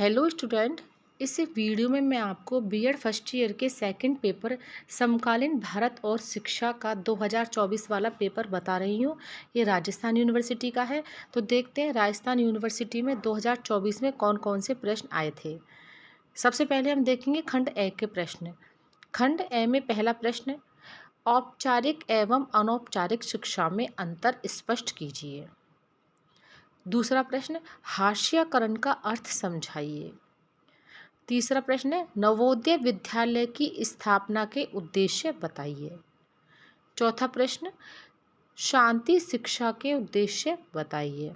Hello student, इस video में मैं आपको बीएड फर्स्ट ईयर के सेकंड पेपर समकालीन भारत और शिक्षा का 2024 वाला पेपर बता रही हूँ। ये राजस्थान यूनिवर्सिटी का है। तो देखते हैं राजस्थान यूनिवर्सिटी में 2024 में कौन कौन से प्रश्न आए थे। सबसे पहले हम देखेंगे खंड ए के प्रश्न। खंड ए में पहला प्रश्न, औपचारिक एवं अनौपचारिक शिक्षा में अंतर स्पष्ट कीजिए। दूसरा प्रश्न, हास्यकरण का अर्थ समझाइए। तीसरा प्रश्न है, नवोदय विद्यालय की स्थापना के उद्देश्य बताइए। चौथा प्रश्न, शांति शिक्षा के उद्देश्य बताइए।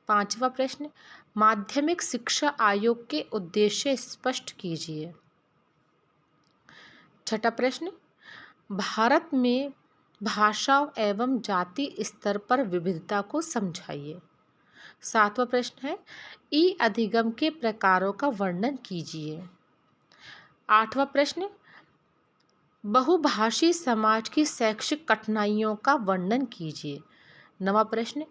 पांचवा प्रश्न, माध्यमिक शिक्षा आयोग के उद्देश्य स्पष्ट कीजिए। छठा प्रश्न, भारत में भाषा एवं जाति स्तर पर विविधता को समझाइए। सातवां प्रश्न है, ई अधिगम के प्रकारों का वर्णन कीजिए। आठवां प्रश्न, बहुभाषी समाज की शैक्षिक कठिनाइयों का वर्णन कीजिए। नवां प्रश्न,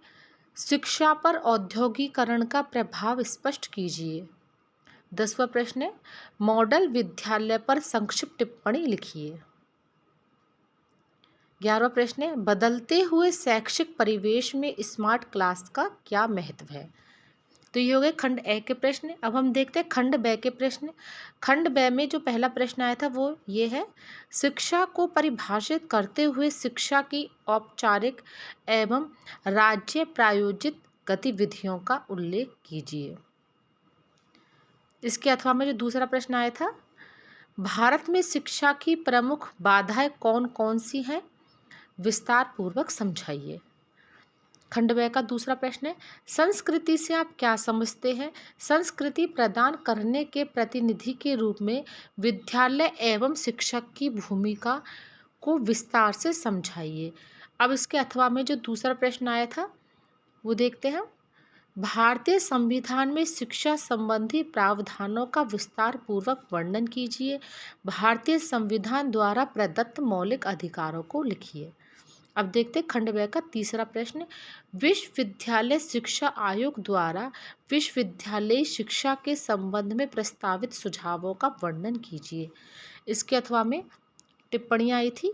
शिक्षा पर औद्योगिकरण का प्रभाव स्पष्ट कीजिए। 10वां प्रश्न है, मॉडल विद्यालय पर संक्षिप्त टिप्पणी लिखिए। 11वां प्रश्न है, बदलते हुए शैक्षिक परिवेश में स्मार्ट क्लास का क्या महत्व है। तो ये हो गए खंड ए के प्रश्न। अब हम देखते हैं खंड ब के प्रश्न। खंड ब में जो पहला प्रश्न आया था वो ये है, शिक्षा को परिभाषित करते हुए शिक्षा की औपचारिक एवं राज्य प्रायोजित गतिविधियों का उल्लेख कीजिए। इसके अथवा में जो दूसरा प्रश्न आया था, भारत में शिक्षा की प्रमुख बाधाएं कौन कौन सी हैं, विस्तार पूर्वक समझाइए। खंड ब का दूसरा प्रश्न है, संस्कृति से आप क्या समझते हैं। संस्कृति प्रदान करने के प्रतिनिधि के रूप में विद्यालय एवं शिक्षक की भूमिका को विस्तार से समझाइए। अब इसके अथवा में जो दूसरा प्रश्न आया था वो देखते हैं, भारतीय संविधान में शिक्षा संबंधी प्रावधानों का विस्तार पूर्वक वर्णन कीजिए। भारतीय संविधान द्वारा प्रदत्त मौलिक अधिकारों को लिखिए। अब देखते हैं खंड ब का तीसरा प्रश्न, विश्वविद्यालय शिक्षा आयोग द्वारा विश्वविद्यालय शिक्षा के संबंध में प्रस्तावित सुझावों का वर्णन कीजिए। इसके अथवा में टिप्पणियाँ आई थी,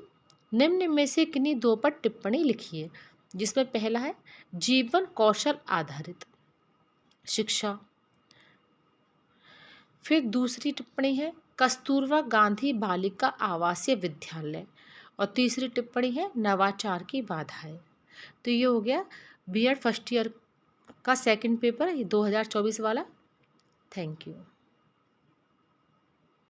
निम्न में से किन्हीं दो पर टिप्पणी लिखिए। जिसमें पहला है, जीवन कौशल आधारित शिक्षा। फिर दूसरी टिप्पणी है, कस्तूरबा गांधी बालिका आवासीय विद्यालय। और तीसरी टिप्पणी है, नवाचार की बाधाएं। तो ये हो गया बीएड फर्स्ट ईयर का सेकंड पेपर, ये 2024 वाला। Thank you.